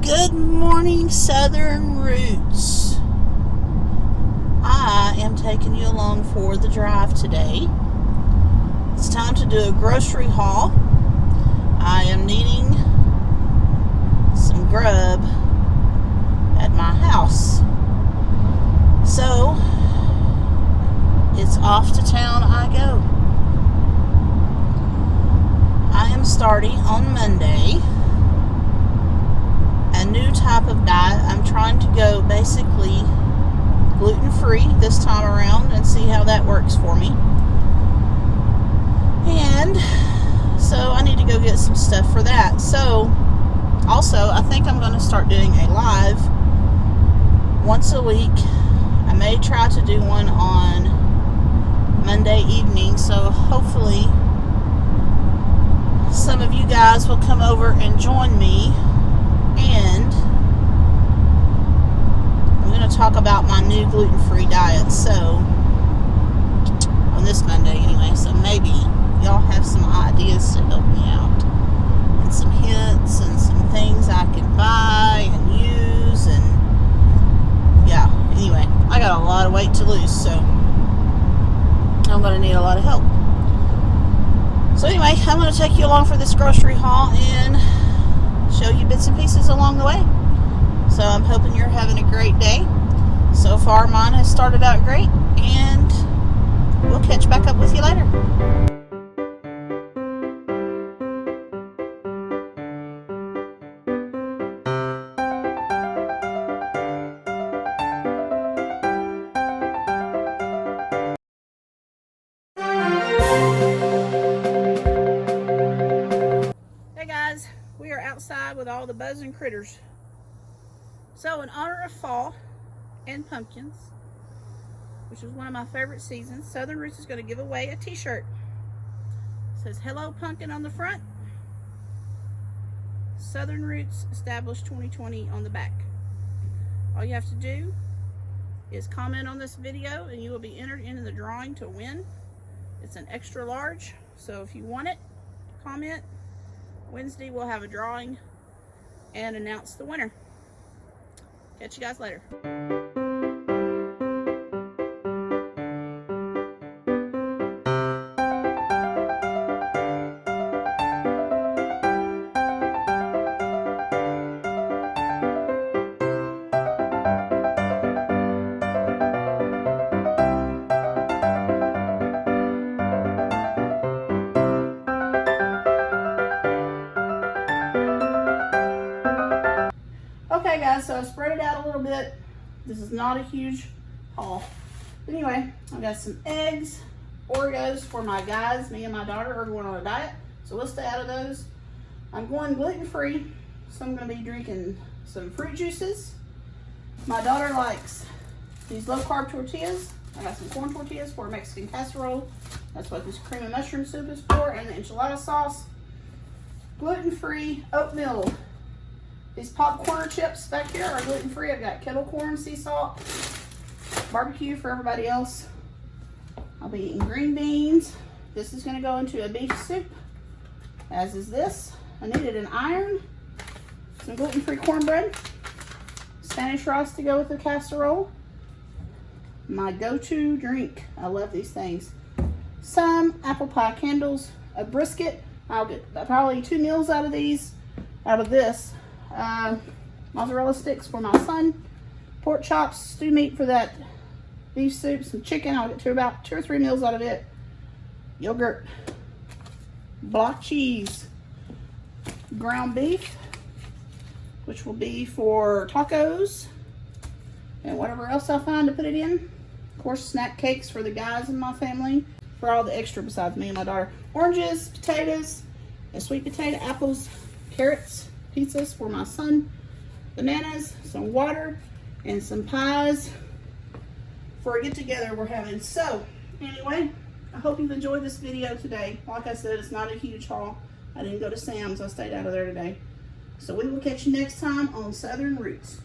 Good morning, Southern Roots. I am taking you along for the drive today. It's time to do a grocery haul. I am needing some grub at my house. So, it's off to town I go. I am starting on Monday a new type of diet. I'm trying to go basically gluten-free this time around and see how that works for me. And so I need to go get some stuff for that. So also I think I'm going to start doing a live once a week. I may try to do one on Monday evening, so hopefully some of you guys will come over and join me. And I'm going to talk about my new gluten-free diet, so on this Monday anyway, so maybe y'all have some ideas to help me out and some hints and some things I can buy and use. And yeah, anyway, I got a lot of weight to lose, so I'm going to need a lot of help. So anyway, I'm going to take you along for this grocery haul and show you bits and pieces along the way. So I'm hoping you're having a great day. So far mine has started out great, and we'll catch back up with you later. Hey guys, we are outside with all the buzzing critters. So in honor of fall and pumpkins, which is one of my favorite seasons, Southern Roots is going to give away a t-shirt. It says "Hello Pumpkin" on the front, Southern Roots established 2020 on the back. All you have to do is comment on this video and you will be entered into the drawing to win. It's an extra large, so if you want it, comment. Wednesday we'll have a drawing and announce the winner. Catch you guys later. Okay guys, so I've spread it out a little bit. This is not a huge haul. But anyway, I got some eggs, Oreos for my guys. Me and my daughter are going on a diet, so we'll stay out of those. I'm going gluten-free, so I'm going to be drinking some fruit juices. My daughter likes these low-carb tortillas. I got some corn tortillas for a Mexican casserole. That's what this cream and mushroom soup is for, and the enchilada sauce. Gluten-free oatmeal. These popcorn chips back here are gluten-free. I've got kettle corn, sea salt, barbecue for everybody else. I'll be eating green beans. This is going to go into a beef soup, as is this. I needed an iron, some gluten-free cornbread, Spanish rice to go with the casserole. My go-to drink. I love these things. Some apple pie candles, a brisket. I'll get probably 2 meals out of these, out of this. Mozzarella sticks for my son, pork chops, stew meat for that beef soup, some chicken. I'll get to about 2 or 3 meals out of it. Yogurt, block cheese, ground beef, which will be for tacos and whatever else I find to put it in. Of course, snack cakes for the guys in my family, for all the extra besides me and my daughter. Oranges, potatoes, and sweet potato, apples, carrots, pizzas for my son, bananas, some water, and some pies for a get-together we're having. So anyway, I hope you've enjoyed this video today. Like I said, it's not a huge haul. I didn't go to Sam's. I stayed out of there today. So we will catch you next time on Southern Roots.